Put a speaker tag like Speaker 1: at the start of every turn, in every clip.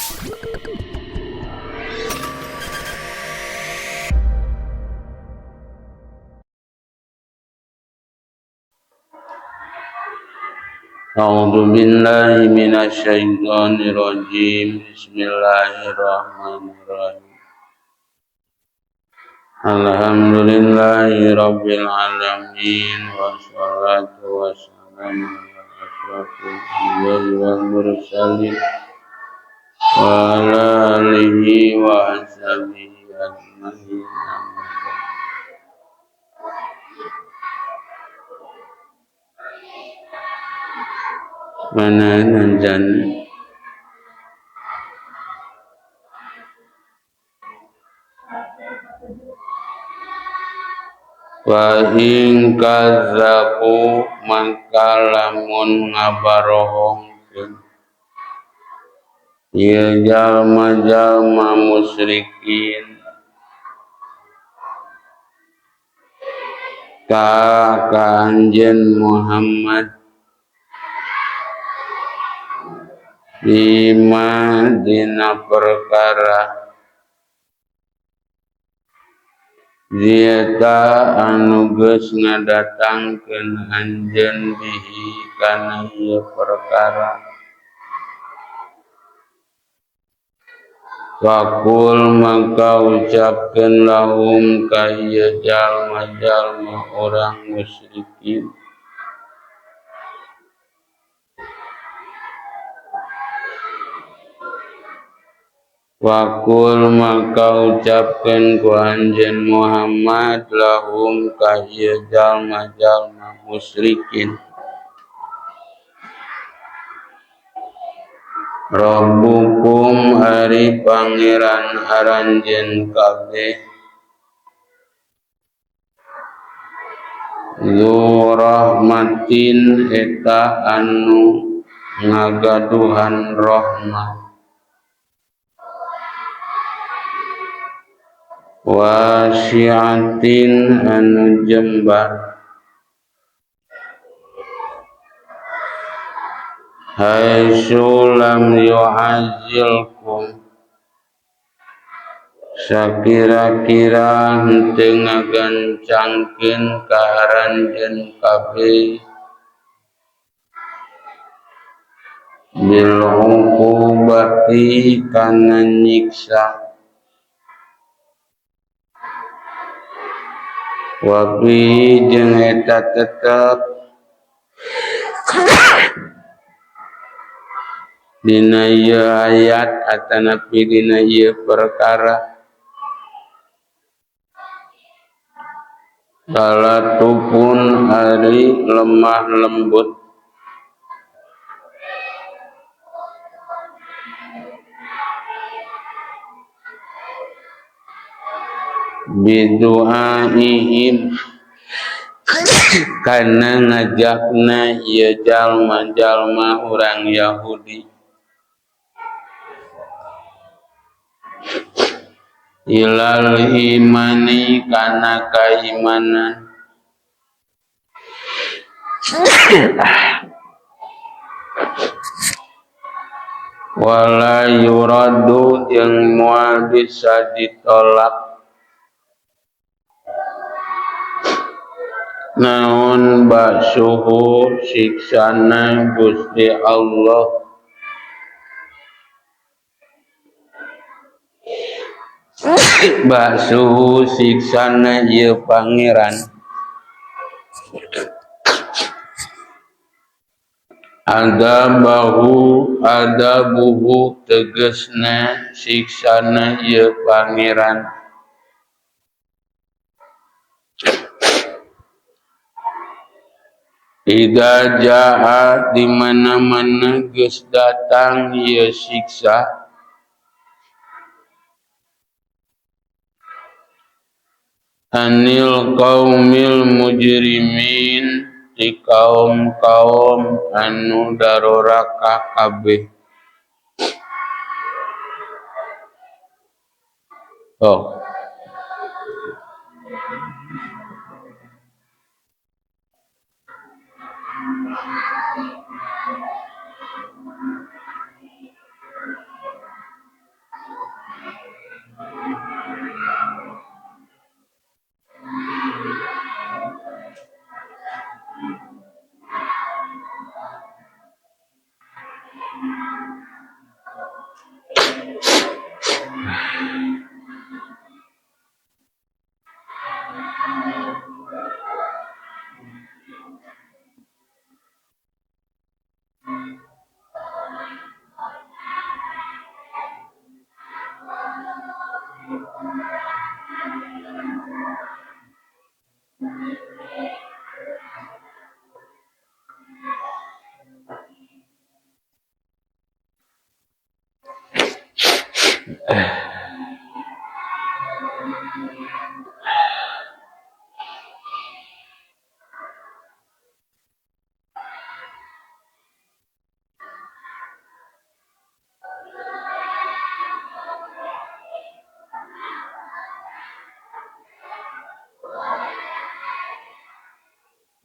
Speaker 1: A'udzu billahi minasyaitonir rajim. Bismillahirrahmanirrahim. Alhamdulillahi rabbil alamin wassalatu wassalamu ala asyrofil anbiya'i wal mursalin wa ala alihi wa ashabihi ajmain. Mana nanjan wa in kadzabu maka lamun ngabarohongkeun ieu jalma-jalma musyrikin ka anjeun Muhammad bima dina perkara Dieta anu geus ngadatangkeun anjeun bihi kana ieu perkara. Fakul maka ucapkeun lahum ka ieu jalma-jalma orang musyrikin. Wakul maka ucapkeun ku anjeun Muhammad lahum ka ieu jalma-jalma musyrikin. Rabbukum ari pangeran aranjeun kabeh. Zu rahmatin eta anu ngagaduhan rahmat. Wasiatin anu jembar. Haitsu lam yu'azzilkum sakira-kira henteu ngagancangkeun ka aranjeun kabeh bil uqubati kana nyiksa. Wabi jeung eta tetep dina ieu ayat atanapi dina ieu perkara salatupun ari lemah lembut bidu'aihim kana ngajakna ieu jalma-jalma urang Yahudi ilal imani kana kaimanan wala yuradu jeung moal bisa ditolak naon basuhu siksana Gusti Allah basuhu siksana ieu pangeran adabuhu tegesna siksana ieu pangeran ida jaa di mana-mana geus datang ieu siksa anil qaumil mujrimin di kaum-kaum anu daroraka kabeh.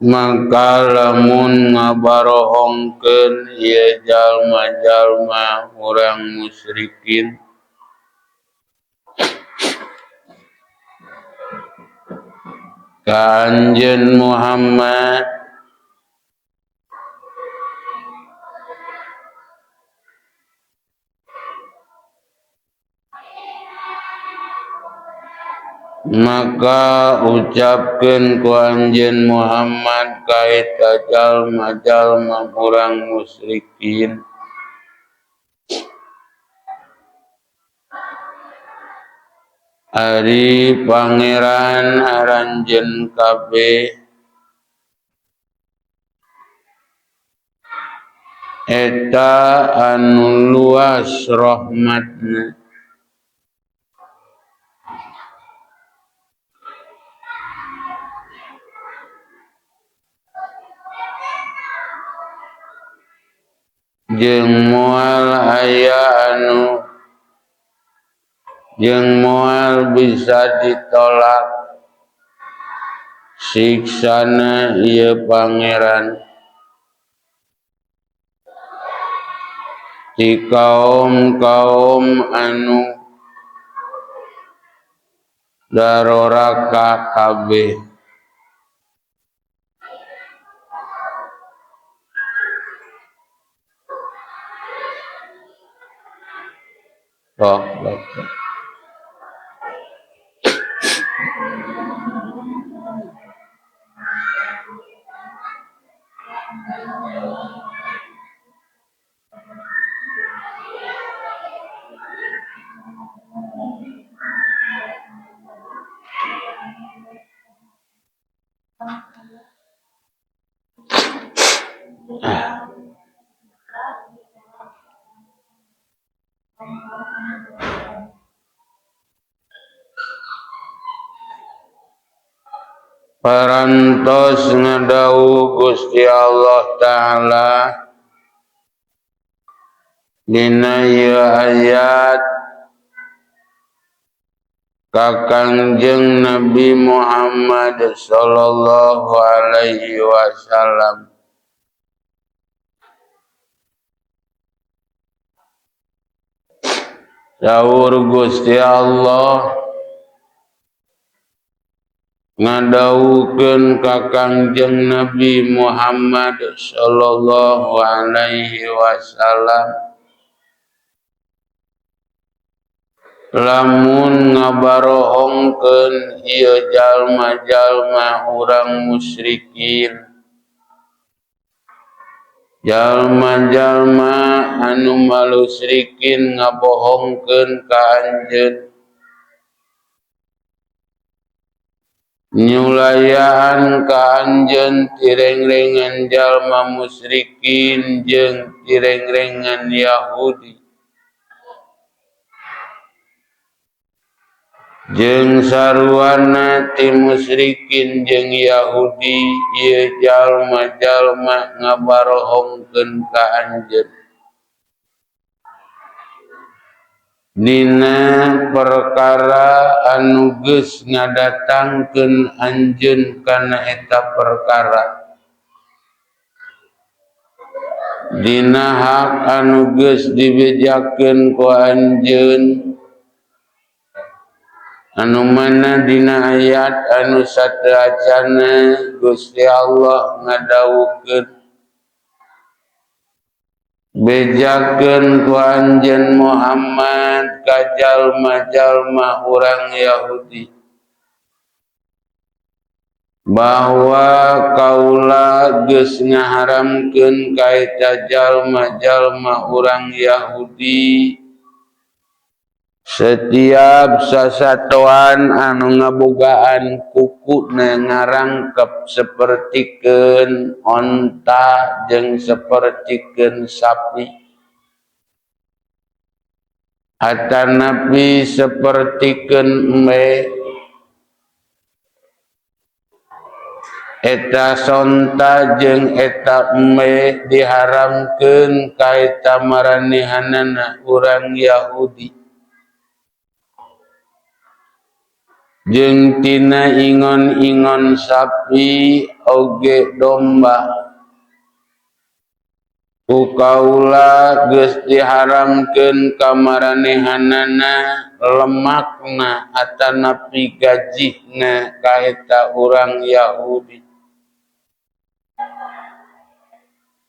Speaker 1: Maka lamun ngabarohongkeun ieu jalma-jalma urang musyrikin ka anjeun Muhammad, maka ucapkeun ku anjeun Muhammad ka eta jalma-jalma urang musyrikin, ari pangeran aranjeun kabeh eta anu luas rahmatna jeung moal bisa ditolak siksana ieu pangeran ti kaum-kaum anu daroraka kabeh. Parantos ngadawuh Gusti Allah Ta'ala dina ieu ayat ka Kangjeng Nabi Muhammad sallallahu alaihi wasallam, dawuh Gusti Allah ngadawukeun ka Kangjeng Nabi Muhammad sallallahu alaihi wasallam, lamun ngabarohongkeun ieu jalma-jalma urang musyrikin, jalma-jalma anu malusyrikin ngabohongkeun ka anjeun, nyulayaan ka anjeun tirengrengan jalma musyrikin jeung tirengrengan Yahudi, jeung saruana ti musyrikin jeung Yahudi ieu jalma-jalma ngabarohongkeun ka anjeun dina perkara anu geus ngadatangkeun anjeun kana eta perkara, dina hak anu geus dibejakeun ku anjeun, anu mana dina ayat anu sateracana Gusti Allah ngadawukeun bejakeun ku anjeun Muhammad ka jalma-jalma urang Yahudi bahwa kaula geus ngaharamkeun ka eta jalma-jalma urang Yahudi setiap sasatoan anu ngabogaan kukuna ngarangkep sapertikeun onta jeung sapertikeun sapi atanapi sapertikeun embe eta sonta jeung eta embe diharamkeun ka eta maranehanana urang Yahudi jeung tina ingon-ingon sapi oge domba ku kaula geus diharamkeun ka maranehanana lemakna atanapi gajihna ka eta urang Yahudi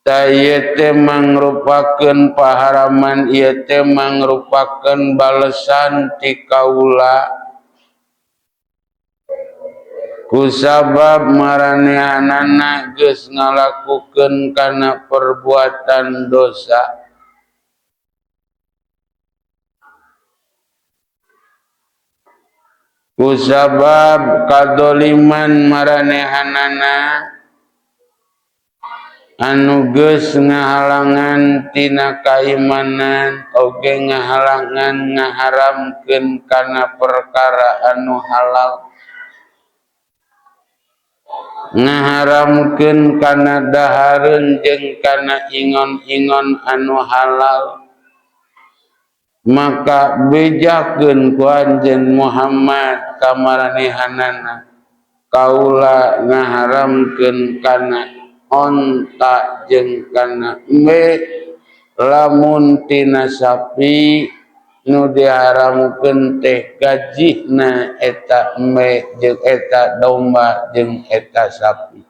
Speaker 1: ta ieu teh mangrupakeun paharaman ieu teh mangrupakeun balesan ti kaula kusabab maranehanana geus ngalakukeun kana perbuatan dosa kusabab kadoliman maranehanana anu geus ngahalangan tina kaimanan oge ngahalangan ngaharamkeun kana perkara anu halal ngaharamkeun kana dahareun jeung kana ingon-ingon anu halal maka bejakeun ku anjeun Muhammad ka maranehanana kaula ngaharamkeun kana onta jeung kana embe lamun tina sapi nu diharamkeun teh gajihna eta embe jeung eta domba jeung eta sapi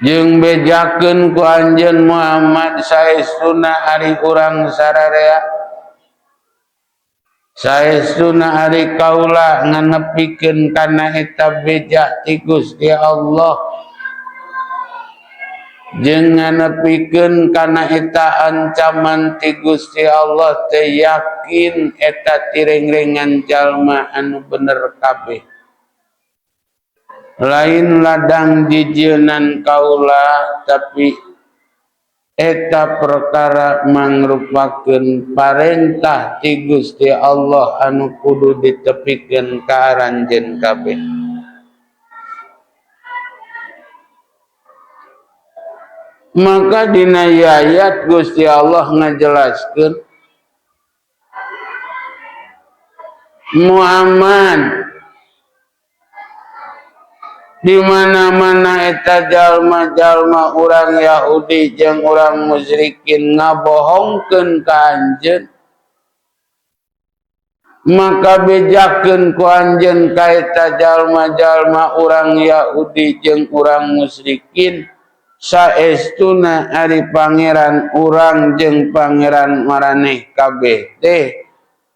Speaker 1: jeung bejakeun ku anjeun Muhammad saestuna ari urang sararea saestuna ari kaula nganepikeun kana eta beja ti Gusti Allah jeung nganepikeun kana eta ancaman ti Gusti Allah teh yakin eta tirengrengan jalma anu bener kabeh lain ladang jijeunan kaula tapi eta perkara mangrupakeun parentah ti Gusti Allah anu kudu ditepikeun ka aranjeun kabeh maka dina ayat Gusti Allah ngajelaskeun Muhammad di mana-mana eta jalma-jalma urang Yahudi jeung urang musyrikin ngabohongkeun ka anjeun maka bejakeun ku anjeun ka eta jalma-jalma urang Yahudi jeung urang musyrikin saestuna ari pangeran urang jeung pangeran maraneh kabeh teh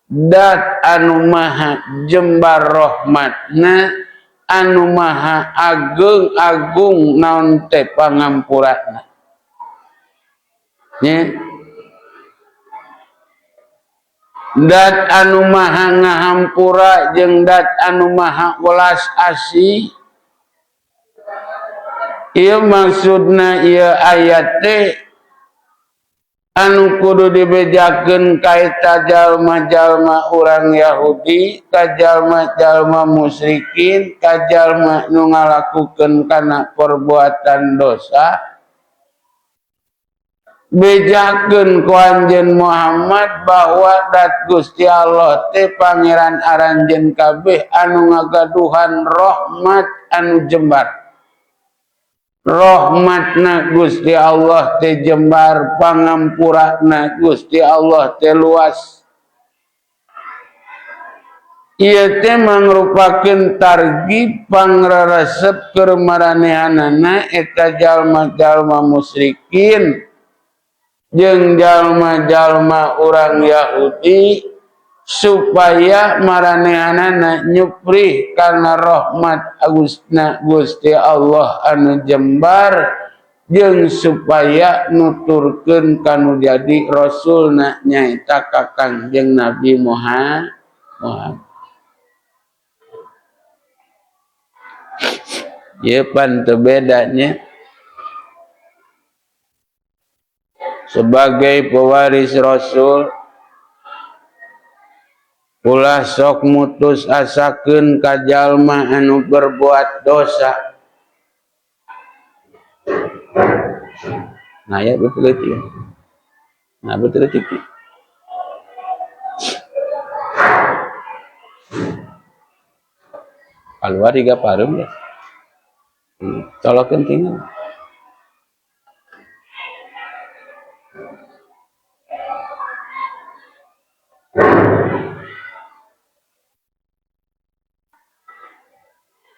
Speaker 1: dat anu maha jembar rahmatna anu maha agung naon teh pangampuranna nya dat anu maha ngahampura jeung dat anu maha welas asih ieu maksudna ieu ayat teh anu kudu dibejakeun ka eta jalma-jalma urang Yahudi ka jalma-jalma musyrikin ka jalma nu ngalakukeun kana perbuatan dosa bejakeun ku anjeun Muhammad bahwa dat Gusti Allah teh pangeran aranjeun kabeh anu ngagaduhan rahmat anu jembar rahmatna Gusti Allah teh jembar pangampurana Gusti Allah teh luas ieu teh mangrupakeun targhib pangreresep keur maranehanana eta jalma-jalma musyrikin jeung jalma-jalma urang Yahudi supaya maranehanana nyuprih karena rahmat Gusti Allah anu jembar jeung supaya nuturkeun kanu jadi rasulna nyaeta ka Kangjeng Nabi Muhammad. Ieu pan teu bedanya sebagai pewaris Rasul ulah sok mutus asakeun ka jalma anu berbuat dosa. Nah ya betul itu. Nah betul itu. Keluar tiga parum ya. Colokeun tinggal.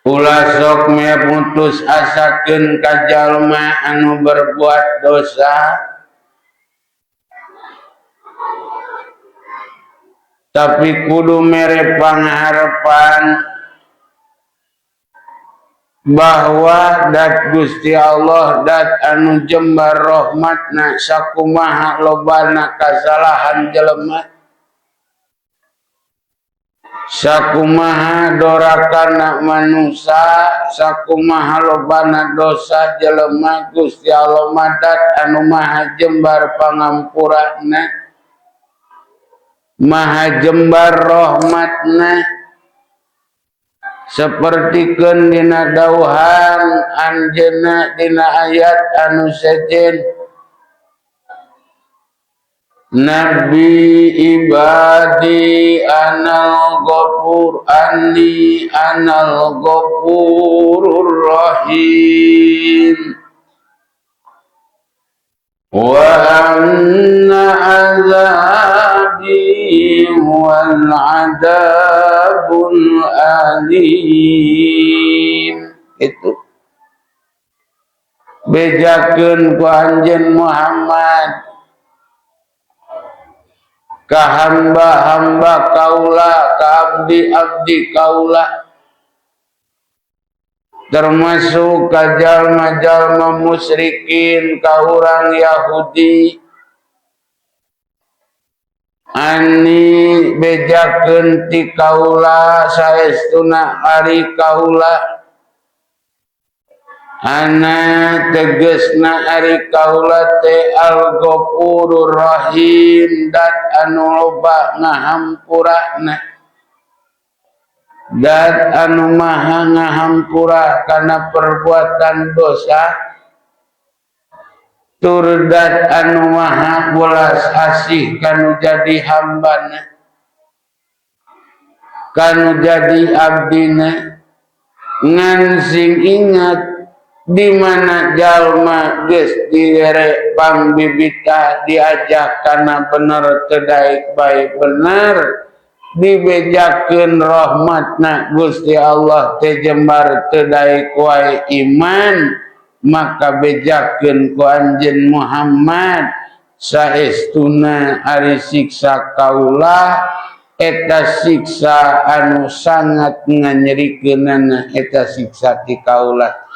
Speaker 1: Ulah sok putus asakeun ka jalma anu berbuat dosa tapi kudu mere pangharepan bahwa dat Gusti Allah dat anu jembar rahmatna sakumaha lobana kasalahan jelema sakumaha dorakana manusia sakumaha lobana dosa jelema Gusti Allah madat anu maha jembar pangampurana maha jembar rahmatna sapertikeun dina dauhan anjeunna dina ayat anu sejen Nabi ibadi anal ghafur anni anal ghafurur rahim wa anna azabi wal adabul alim. Itu bejakeun ku anjeun Muhammad ka hamba-hamba kaula ka abdi-abdi kaula termasuk ka jalma-jalma musyrikin ka urang Yahudi ani bejakeun ti kaula saestuna ari kaula ana tegesna ari kaula teh al-ghafurur rahim dat anu loba ngahampurana dat anu maha ngahampura kana perbuatan dosa tur dat anu maha welas asih kanu jadi hambana kanu jadi abdina ngan sing ingat di mana jalma geus direre pangbibita diajak kana bener teu daek bae bener dibejakeun rahmatna Gusti Allah teh jembar teu daek wae iman maka bejakeun ku anjeun Muhammad saestuna ari siksa kaula eta siksa anu sangat nganyerikeunana eta siksa ti kaula.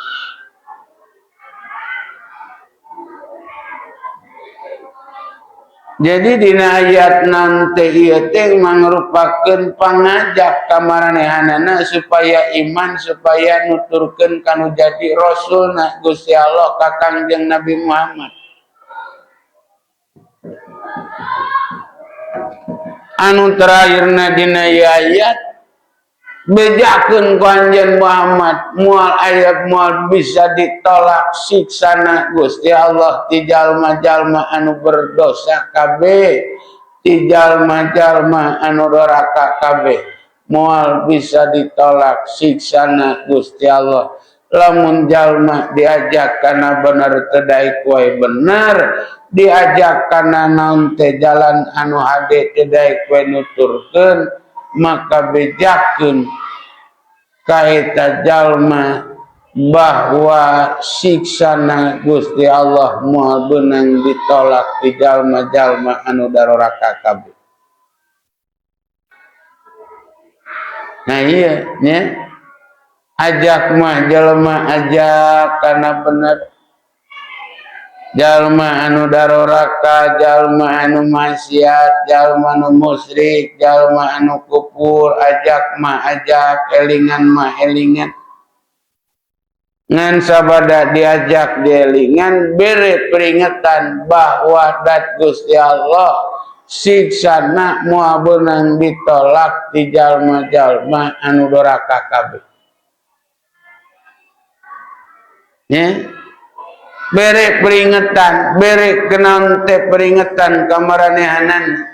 Speaker 1: Jadi dina ayat nanti ieu teh mangrupakeun pangajak ka maranehanana supaya iman supaya nuturkeun kanu jadi rasulna Gusti Allah ka Kangjeng Nabi Muhammad. Anu terakhirna dina ayat bejakeun ku anjeun Muhammad moal aya moal bisa ditolak siksana Gusti Allah ti jalma-jalma anu berdosa kabeh ti jalma-jalma anu doraka kabeh moal bisa ditolak siksana Gusti Allah lamun jalma diajak kana bener teu daek wae bener diajak kana naon teh jalan anu hade teu daek wae nuturkeun maka bejakeun ka eta jalma bahwa siksana Gusti Allah moal beunang ditolak ti jalma-jalma anu daroraka kabeh. Nah iya nya ajak mah jalma ajak kana bener, jalma anu daroraka, jalma anu maksiat, jalma anu musyrik, jalma anu kufur, ajak mah ajak, elingan mah elingan. Ngan sabada diajak dielingan bere peringatan bahwa dat Gusti Allah siksana moal beunang ditolak ti jalma-jalma anu doraka kabeh. Ya. Bere peringatan, bere kenaon teh peringatan kamaranehanan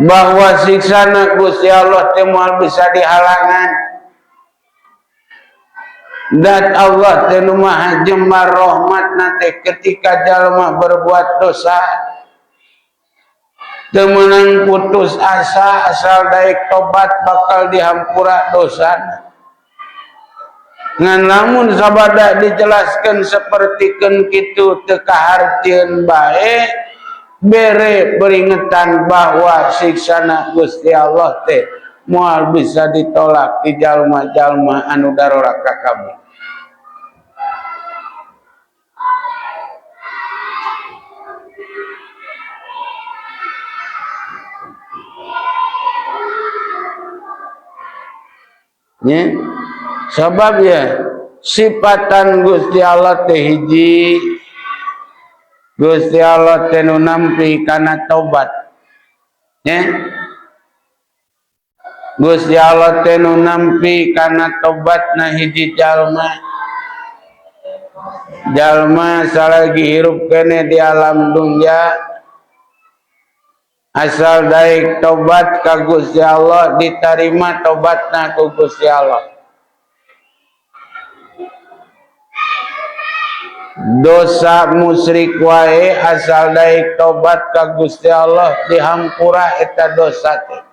Speaker 1: bahwa siksana Gusti Allah teh moal bisa dihalangan. Dan Allah teh nu maha jembar rahmatna teh ketika jalma berbuat dosa teu meunang putus asa asal daek tobat bakal dihampura dosana. Ngan lamun sabada dijelaskeun sapertikeun kitu teu kahartieun bae bere peringatan bahwa siksana Gusti Allah teh moal bisa ditolak di jalma-jalma anu daroraka kabeh. Ya, sebab ya sifatan Gusti Allah teh hiji, Gusti Allah teh nu nampi kana tobat. Ya. Gusti Allah teh nu nampi kana tobatna hiji jalma. Jalma salagi hirup kene di alam dunya asal daek tobat ka Gusti Allah ditarima tobatna ku Gusti Allah. Dosa musyrik wae asal daek tobat ka Gusti Allah dihampura eta dosa teh.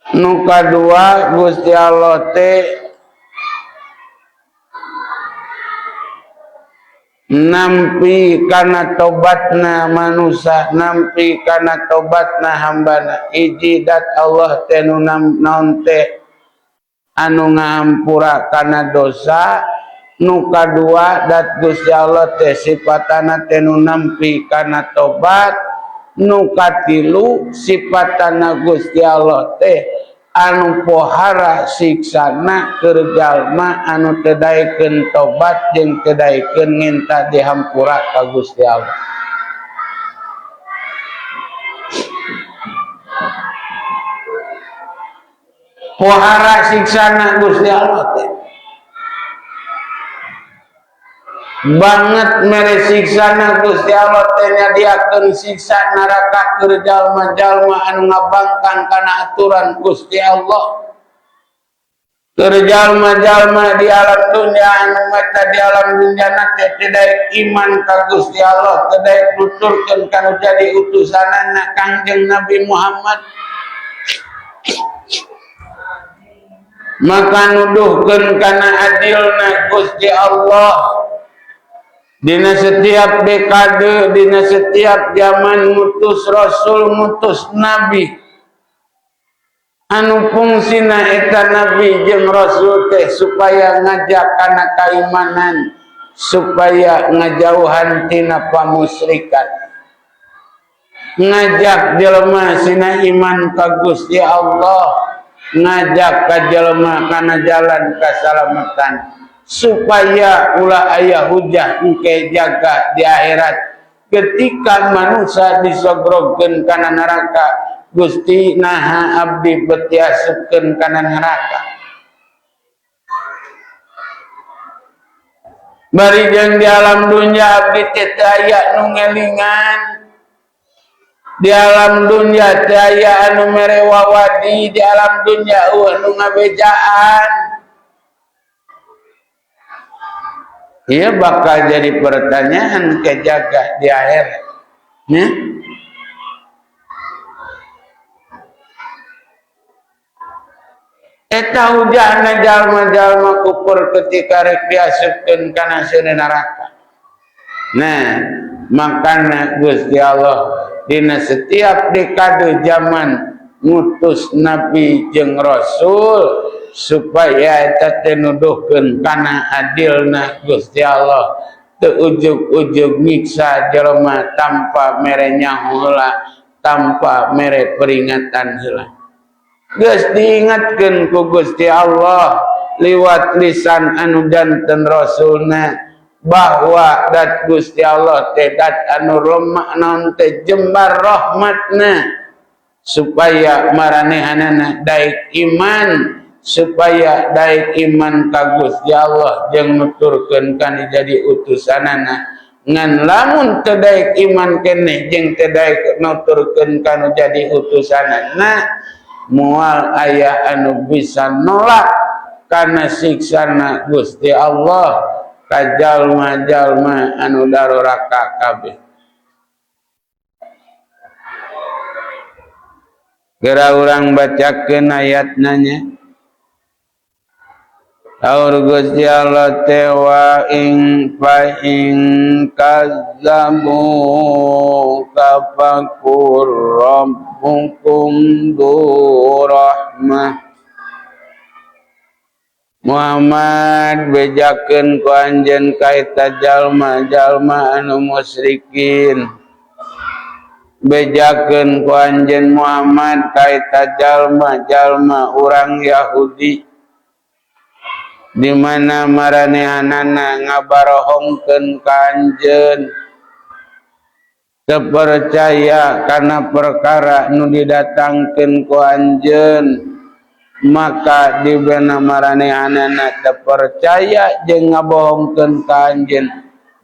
Speaker 1: Nu kadua Gusti Allah teh nampi kana tobatna manusia, nampi kana tobatna hambana. Hiji dat Allah teh nu naon teh anu ngahampura kana dosa, nu kadua dat Gusti Allah teh sifatana teh nu nampi kana tobat, nu katilu sifatana Gusti Allah teh anu pohara siksana keur jalma anu teu daekeun tobat jeung teu daekeun nginta dihampura ka Gusti Allah. Pohara siksana Gusti Allah teh banget mere siksana Gusti Allah teh nyadiakeun siksa neraka keur jalma-jalma anu ngabangkan kana aturan Gusti Allah. Keur jalma-jalma di alam dunya anu mata di alam dunya teh teu daek iman ka Gusti Allah, teu daek nuturkeun kanu jadi utusanana Kangjeng Nabi Muhammad. Maka nuduhkeun kana adilna Gusti Allah dina setiap dekade, dina setiap zaman mutus rasul, mutus nabi anu fungsina eta nabi jeung rasul teh supaya ngajak kana kaimanan, supaya ngajauhan tina pamusyrikan, ngajak jelema sina iman ka Gusti Allah, ngajak ka jelema kana jalan kasalamatan, supaya ulah aya hujah engke jaga di akhirat ketika manusia disogrogkeun kana neraka. Gusti naha abdi betiasupkeun kana neraka. Bari jeung di alam dunya abdi teh aya nu ngelingan, di alam dunya teh aya anu mere wawadi, di alam dunya nu ngabejaan. Ia bakal jadi pertanyaan ke jagat di akhirat. Ya? Eta hujahna jalma-jalma kufur ketika rek diasupkeun kana seuneu neraka. Nah, makana Gusti Allah dina setiap dekade zaman ngutus nabi jeung rasul supaya eta teh nuduhkeun kana adilna Gusti Allah, teu ujug-ujug nyiksa jelema tanpa mere nyaho heula, tanpa mere peringatan heula. Geus diingatkeun ku Gusti Allah liwat lisan anu janten rasulna bahwa dat Gusti Allah teh dat anu naon teh jembar rahmatna supaya maranehanana daek iman, supaya daek iman ka Gusti Allah jeung nuturkeun kana jadi utusanana. Ngan lamun teu daek iman keneh jeung teu daek nuturkeun kana jadi utusanana, moal aya anu bisa nolak kana siksana Gusti Allah ka jalma-jalma anu daroraka kabeh. Geura urang bacakeun ayatna nya. Saur Gusti Allah teh wa ing fa ing kazzabu kafakur rabbukum durahmah. Muhammad bejakeun ku anjeun ka eta jalma-jalma anu musyrikin. Bejakeun ku anjeun Muhammad ka eta jalma-jalma urang Yahudi di mana maranehanana ngabarohongkeun ka anjeun teu percaya kana perkara nu didatangkeun ku anjeun, maka dibena maranehanana teu percaya jeung ngabohongkeun ka anjeun.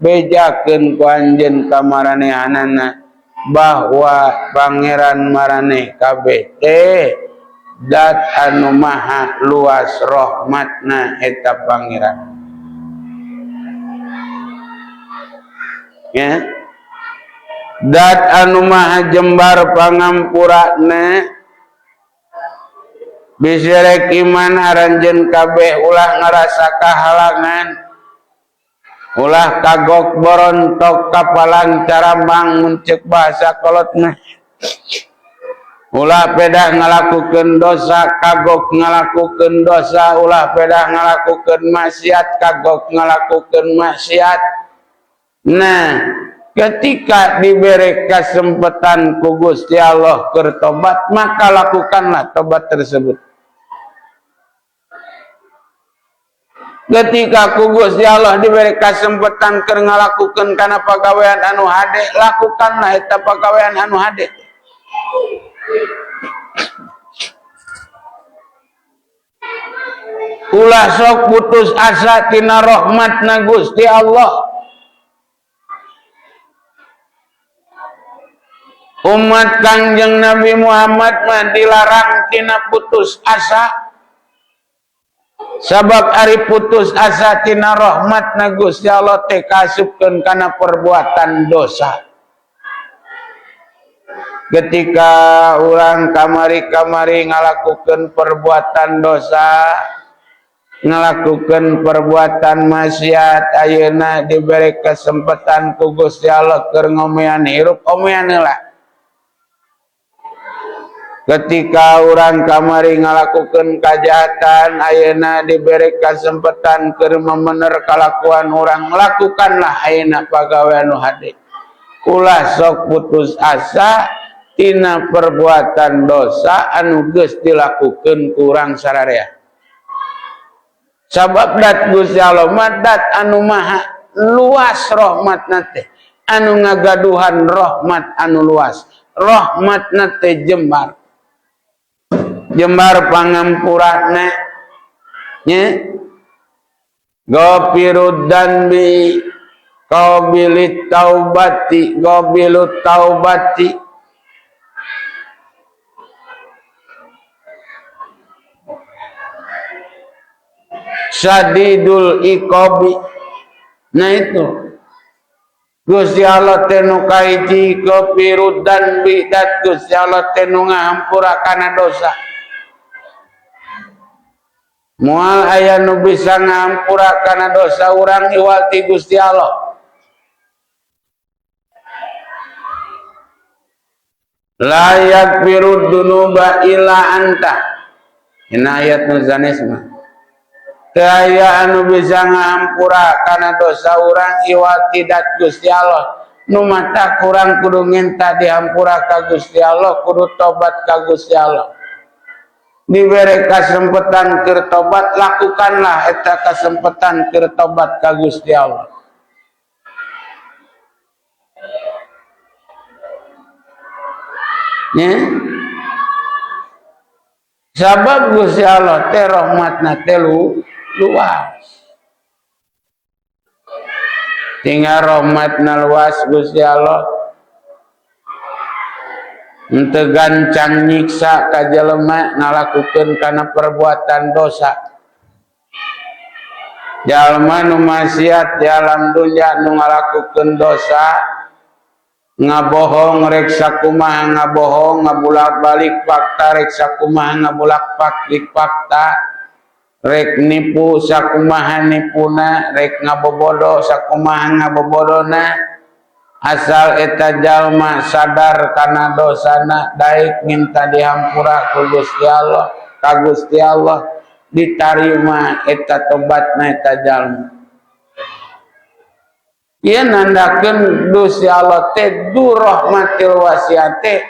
Speaker 1: Bejakeun ku anjeun ka maranehanana bahwa pangeran maraneh kabeh teh dat anu maha luas rahmatna eta pangeran. Ya. Dat anu maha jembar pangampurana. Bisa rek iman aranjeun kabeh ulah ngarasa kahalangan, ulah kagok borontok kapalan carambang muncek bahasa kolotna, ulah pedah ngalakukeun dosa kagok ngalakukeun dosa, ulah pedah ngalakukeun maksiat kagok ngalakukeun maksiat. Nah, ketika diberi kesempatan ku Gusti Allah keur tobat, maka lakukanlah tobat tersebut. Ketika ku Gusti Allah diberi kesempatan keur ngalakukeun kana pagawean anu hade, lakukanlah eta pagawean anu hade. Ulah sok putus asa tina rahmatna Gusti Allah. Umat Kangjeng Nabi Muhammad mah dilarang tina putus asa. Sabab ari putus asa tina rahmatna Gusti Allah teh kasupkeun kana perbuatan dosa. Ketika urang kamari-kamari ngalakukeun perbuatan dosa, ngalakukeun perbuatan maksiat, ayeuna diberi kesempatan ku Gusti Allah keur ngomean hirup, omean heula. Ketika orang kamari ngalakukeun kajahatan, ayeuna diberi kesempatan keur memener kalakuan orang, lakukanlah ayeuna pagawean nu hade. Ulah sok putus asa tina perbuatan dosa anu geus dilakukeun ku urang sararea. Sabab dat Gusti Allah mah dat anu maha luas rahmatna teh, anu ngagaduhan rahmat anu luas. Rahmatna teh jembar. Jembar pangampuranna nya ghafirud dzanbi qabilit taubati qabilut taubati syadidul iqabi Nah itu Gusti Allah teh nu kahiji kepirudan bidat Gusti Allah teh nu ngahampura kana dosa. Moal aya nu bisa ngahampura kana dosa urang iwati Gusti Allah. La yakfirud dunuba illa anta. Ini ayat nu sanes mah. Teu aya anu bisa ngahampura kana dosa urang iwati dat Gusti Allah. Nu mata kurang kudu minta dihampura ka Gusti Allah, kudu tobat ka Gusti Allah. Diberi kesempatan keur tobat, lakukanlah eta kesempatan keur tobat ka Gusti Allah. Ya. Sabab Gusti Allah teh rahmatna teh luas. Tinggal rahmatna luas Gusti Allah henteu gancang nyiksa ka jelema ngalakukeun kana perbuatan dosa. Jalma nu maksiat di alam dunya nu ngalakukeun dosa, ngabohong rek sakumaha ngabohong, ngabulak-balik fakta rek sakumaha ngabulak-balik fakta, rek nipu sakumaha nipuna, rek ngabobodo sakumaha ngabobodona. Asal eta jalma sadar kana dosana daek minta dihampura ku Gusti Allah, ka Gusti Allah ditarima eta tobatna eta jalma. Ieu nandakeun Gusti Allah teh du rahmatil wasiat teh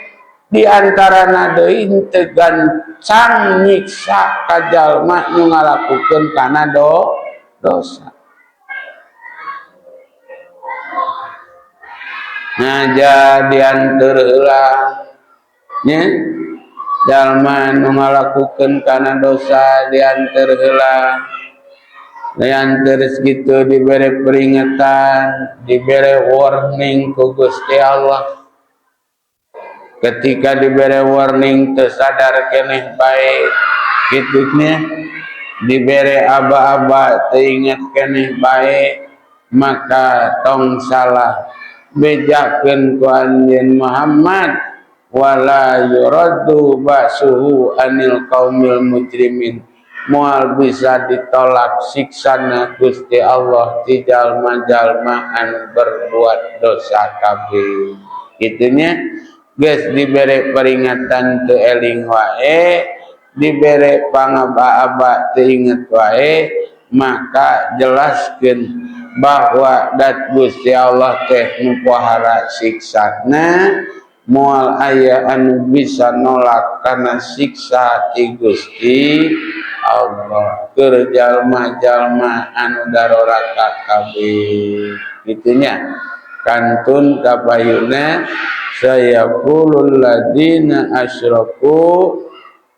Speaker 1: di antarana deui teu gancang nyiksa ka jalma nu ngalakukeun kana dosa. Ngaja dianteur heula nya jalma nu ngalakukeun kana dosa dianteur heula, dianteur kitu dibere peringatan, dibere warning ku Gusti Allah. Ketika dibere warning teu sadar keneh bae kitunya, dibere aba-aba teu inget keneh bae, maka tong salah bejakeun ku anjeun Muhammad wala yuraddu basuhu anil qaumil mujrimin. Moal bisa ditolak siksana Gusti Allah ti jalma-jalma anu berbuat dosa kabeh. Kitunya geus dibere peringatan teu eling wae, dibere pangaba-aba teu inget wae, maka jelaskeun bahwa dat Gusti Allah teh nu pohara siksana. Moal aya anu bisa nolak kana siksa ti Gusti Allah keur jalma-jalma anu daroraka kabeh. Kitunya kantun kapayuna sayaqulul ladina asyraku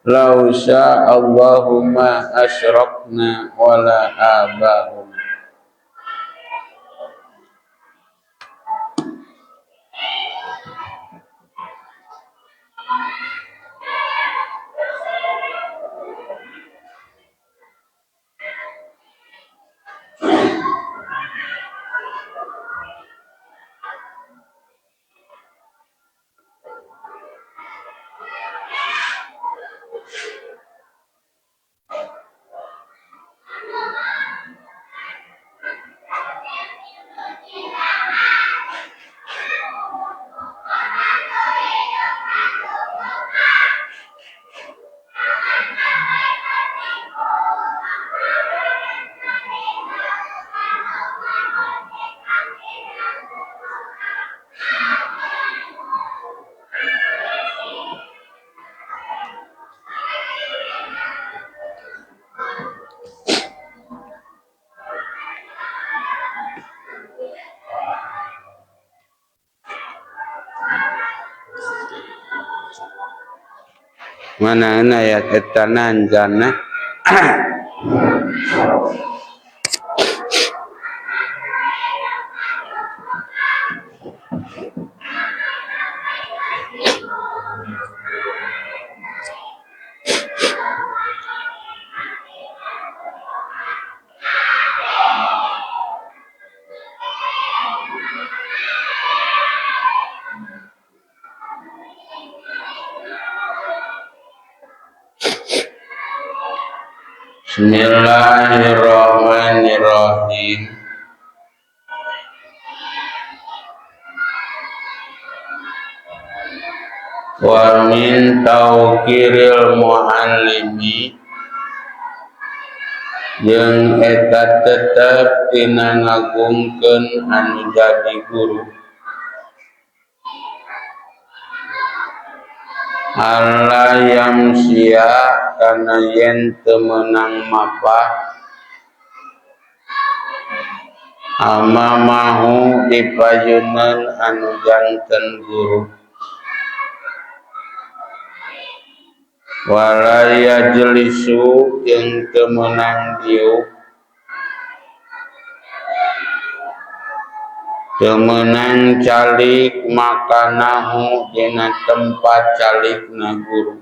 Speaker 1: law syaa Allahumma asyrakna wala abahum. Mana ayat etanan jana Bismillahirrahmanirrahim. Wa min tawqiril muallimi yang eta tetep tina ngagungkeun anu jadi guru. Allah yang sia kana yen teu meunang mapah amamahu dipayuneun anu janten guru. Wala yajlisu jeung teu meunang diuk teu meunang calik makanahu dina tempat calikna guru.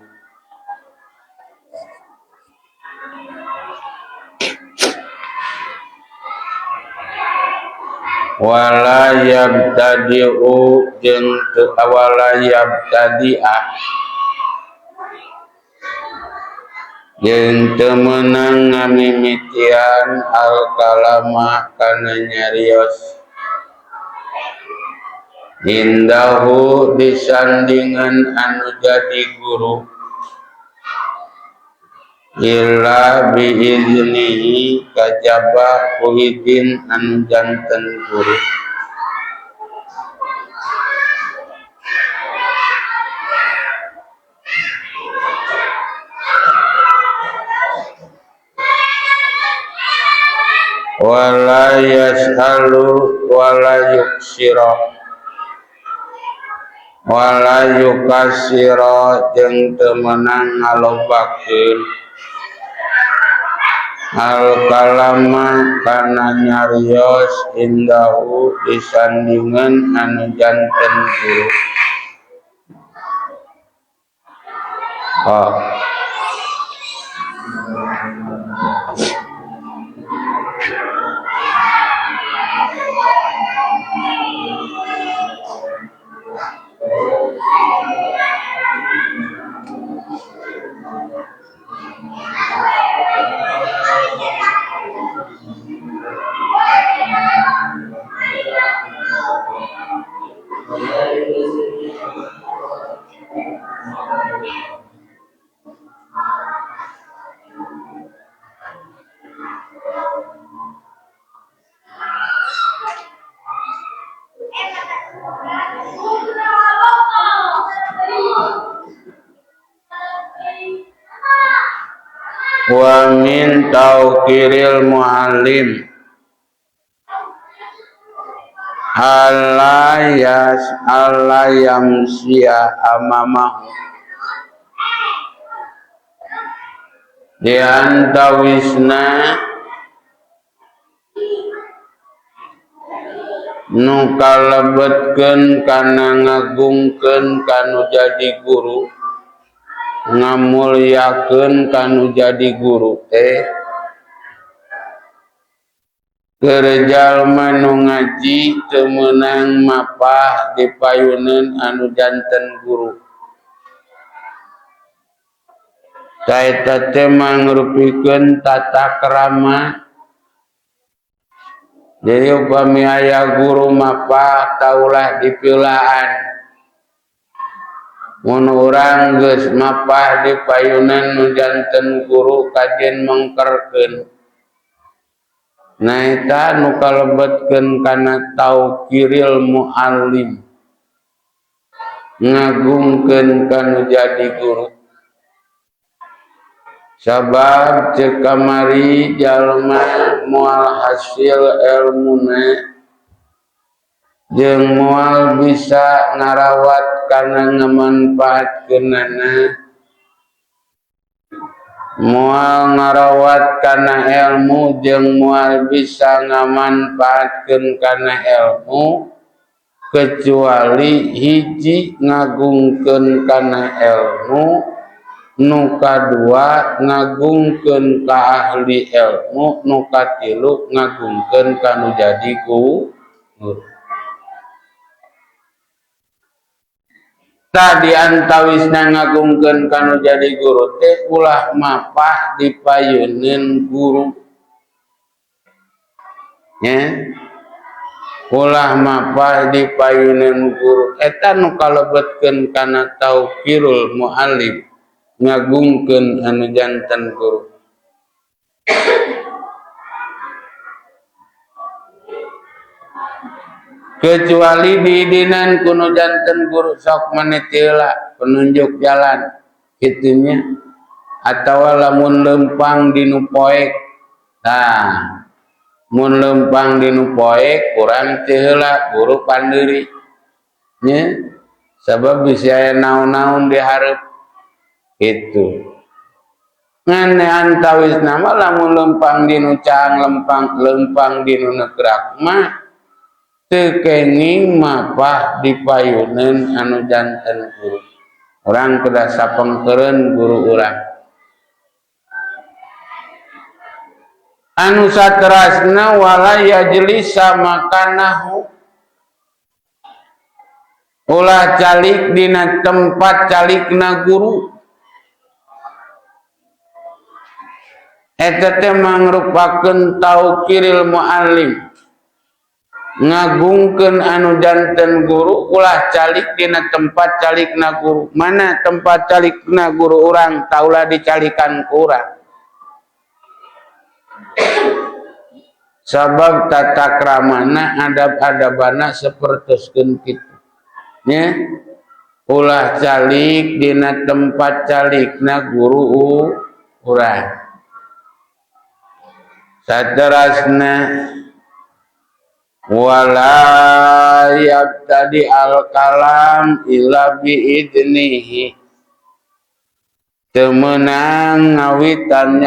Speaker 1: Wala yabtadi'u jeung teu wala yabtadi'ah jeung teu meunang ngamimitian al kalama kana nyarios indahu disandingan anu jadi guru illa biiznihi kajaba ku izin anu janten guru. Wala yas'alu wala yuksira wala yukasira jeung teu meunang ngalobakeun al kalama kana nyarios indahu disandingan anu janten guru. Wa min tawqiril muallim Allah yamsiya amamahu diantawisna nu kalebetkeun kana ngagungkeun kanu jadi guru ngamulyakeun kanu jadi guru teh keur jalma nu ngaji teu meunang mapah dipayuneun anu janten guru. Taeta teh mangrupikeun tata krama. Jadi upami aya guru mapah taulah dipilaan. Mun urang geus mapah dipayuneun nu janten guru kajen mengkerkeun. Nah eta nu kalebetkeun kana tawqiril muallim ngagungkeun kanu jadi guru. Sabab cek kamari jalma moal hasil ilmuna jeung moal bisa ngarawat kana ngamanfaatkeunana moal ngarawat kana ilmu jeung moal bisa ngamanfaatkeun kana ilmu kecuali hiji ngagungkeun kana ilmu nu kadua ngagungkeun ka ahli ilmu nu katilu ngagungkeun kanu jadi guru. tadi antawisna ngagungkeun kanu jadi guru teh ulah mapah dipayeuneun guru nya ulah mapah dipayeuneun guru eta nu kalebetkeun kana tauqirul muallim ngagungkeun anu janten guru. Kecuali diidinan kuno janten guru sok manetila penunjuk jalan gitunya atau lamun lempang dinu poek nah mun lempang dinu poek kurang teu heula guru pandeuri nya sabab bisa aya naon-naon di hareup gitu ngan antawis nama lamun lempang dinu cang lempang dinu negrak mah teu kenging mapah dipayeuneun anu janten guru urang kedah sapengkeureun guru urang anu saterasna wala yajlisa makanahu ulah calik dina tempat calikna guru eta teh mangrupakeun tauqiril muallim ngagungkeun anu janten guru ulah calik dina tempat calikna guru mana tempat calikna guru urang taulah dicalikan ku urang sabab tata kramana adab-adabana sapertoskeun kitu nya ulah calik dina tempat calikna guru urang saterasna wala yabtadi al kalam illa bi idnihi temenang ngawitan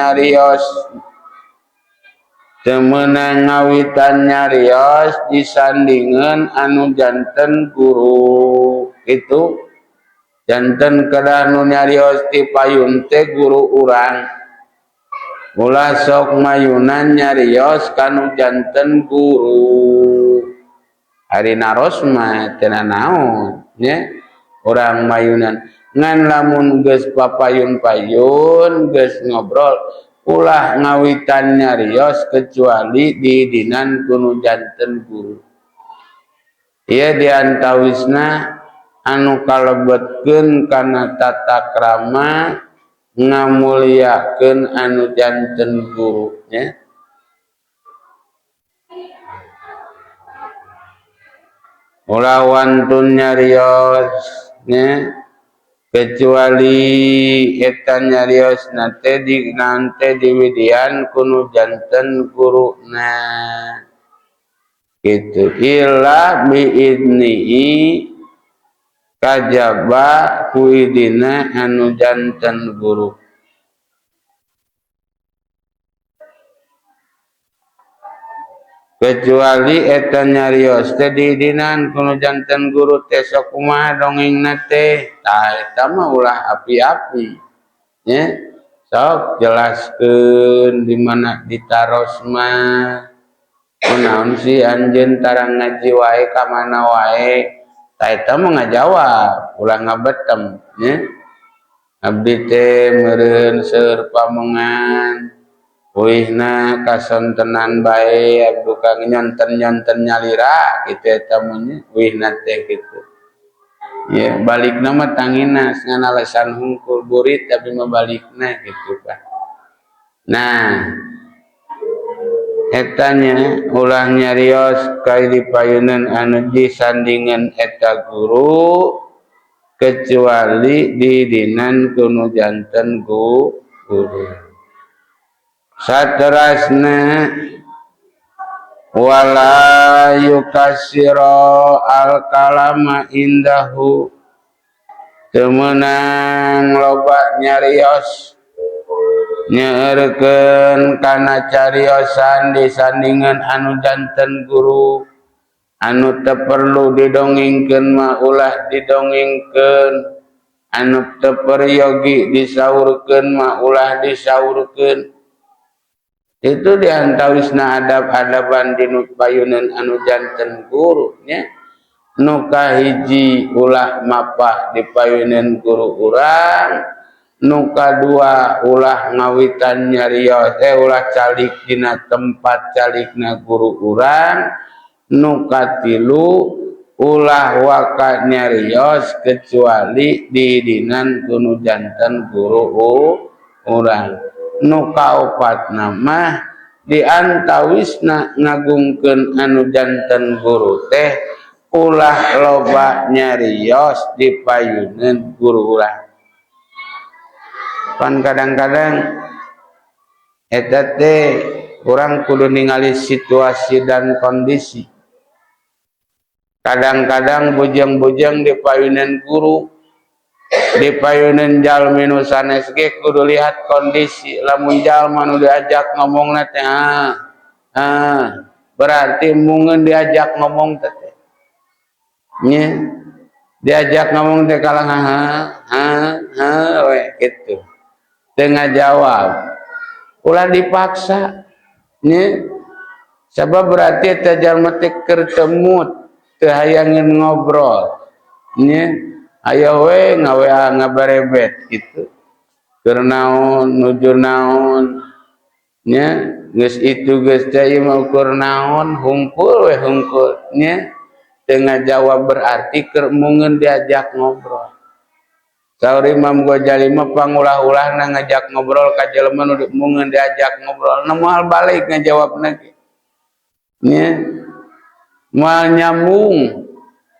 Speaker 1: nyarios disandingan anu janten guru itu janten kedah nu nyarios ti payun teh guru urang ulah sok mayunan nyarios kanu janten guru hari naros mah teu naon nya urang mayunan ngan lamun geus papayun-payun geus ngobrol ulah ngawitan nyarios kecuali didinan kunu janten guru ieu diantawisna anu kalebetkeun kana tata krama ngamuliakeun anu janten guru nya ulah wantun nyarios nya kecuali eta nyarios nate di nante diwidian kunu janten guruna gitu illa biidnihi kajaba kuidina anu janten guru kecuali eta nyarios teh didinan kuno janten guru teh sok kumaha dongengna teh tah eta mah ulah api-api nya sok jelaskeun di mana ditaros mah kunaon sih anjeun tarang ngaji wae ka mana wae tah eta mah ngajawab ulah ngabetem nya abdi teh meureun seur pamengan uihna kasontenan bae abdu kang nyonten nyalira kitu eta mah uihna teh kitu ya balikna mah tangina ngan alasan hungkul burit tapi mah balikna kitu kan nah etanya ulah nyarios kai dipayeuneun anu disandingan eta guru kecuali didinan kuno janten guru saterasna wala yukasiro al kalama indahu temenang loba nyarios nyeurkeun kana cariosan disandingan anu janten guru anu teu perlu didongengkeun mah ulah didongengkeun anu teu peryogi disaurkeun mah ulah disaurkeun itu diantawisna adab-adaban dinu payuneun anu janten guru nya nu kahiji ulah mapah dipayuneun guru urang, nu kadua ulah ngawitan nyarios ulah calik dina tempat calikna guru urang, nu katilu ulah waka nyarios kecuali di dinan kunu janten guru urang, nu kaopat nama diantawisna ngagungkeun anu janten guru teh ulah loba nyarios dipayuneun guru urang. Pan kadang-kadang eta teh urang kudu ningali situasi dan kondisi. Kadang-kadang bujang-bujang dipayuneun guru, dipayuneun jalmi nu sanes ge kudu lihat kondisi. Lamun jalma nu diajak ngomongna teh berarti mungeun diajak ngomong teh nya diajak ngomong teh kalang we kitu. Tengah jawab ulah dipaksa nya sabab berarti eta jalma teh keur temut teu hayangeun ngobrol nya aya we ngawea ngabarebet kitu keur naon nuju naon nya geus itu geus teh ieu mah ukur naon hungkul we hungkul nya teu ngajawab berarti keur mungeun diajak ngobrol. Saur Imam Ghazali mah pangulah-ulahna ngajak ngobrol ka jelema nu mungeun diajak ngobrol, na moal balik ngajawabna ge. Nya moal nyambung.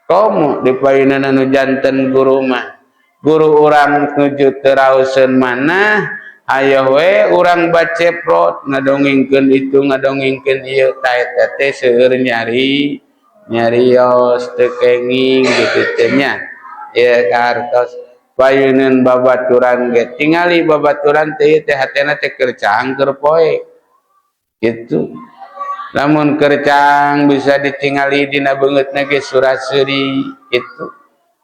Speaker 1: Komo dipayuneun anu janten guru mah. Guru urang nuju teu raoseun manah, aya we urang baceprot ngadongengkeun itu ngadongengkeun ieu ta eta teh seueur nyarios teu kenging kitu teh nya. Ieu kartos payuneun babaturan ge tingali babaturan teh teh hatena teh keur caang keur poe kitu. Lamun keur caang bisa ditingali dina beungeutna ge suraseri kitu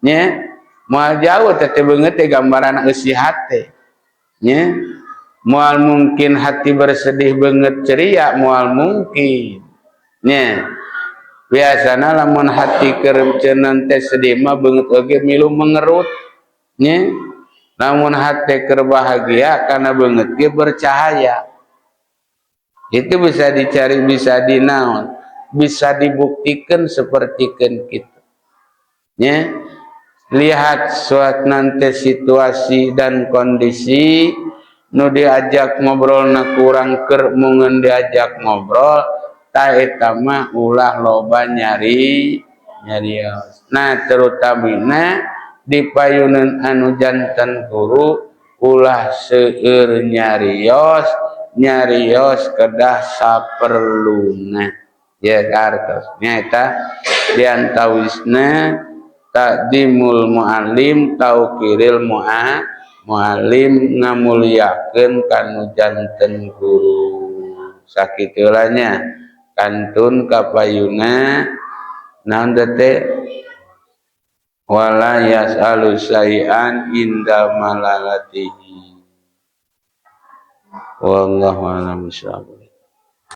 Speaker 1: nya. Moal jauh teh beungeut teh gambaran eusi hate nya. Moal mungkin hati bersedih beungeut ceria moal mungkin nya. Biasana lamun hati keur cenah teh sedih mah beungeut oge milu mengerut nya. Namun hati keur bahagia karena beungeut ge bercahaya. Itu bisa dicari, bisa dinaon, bisa dibuktikan sepertikeun kitu nya. Lihat suatu nanti situasi dan kondisi nu diajak ngobrol na kurang keur mungeun diajak ngobrol ta eta mah ulah loba nyarios. Nah terutamina dipayuneun anu janten guru ulah seueur nyarios kedah saperluna ya kartos nyaeta diantawisna taqdimul muallim tauqiril muallim ngamuliakeun kanu janten guru sakitu nya kantun kapayuna naon teh wala yasalu sayan inda malalatihi wallahu a'lam bishawab.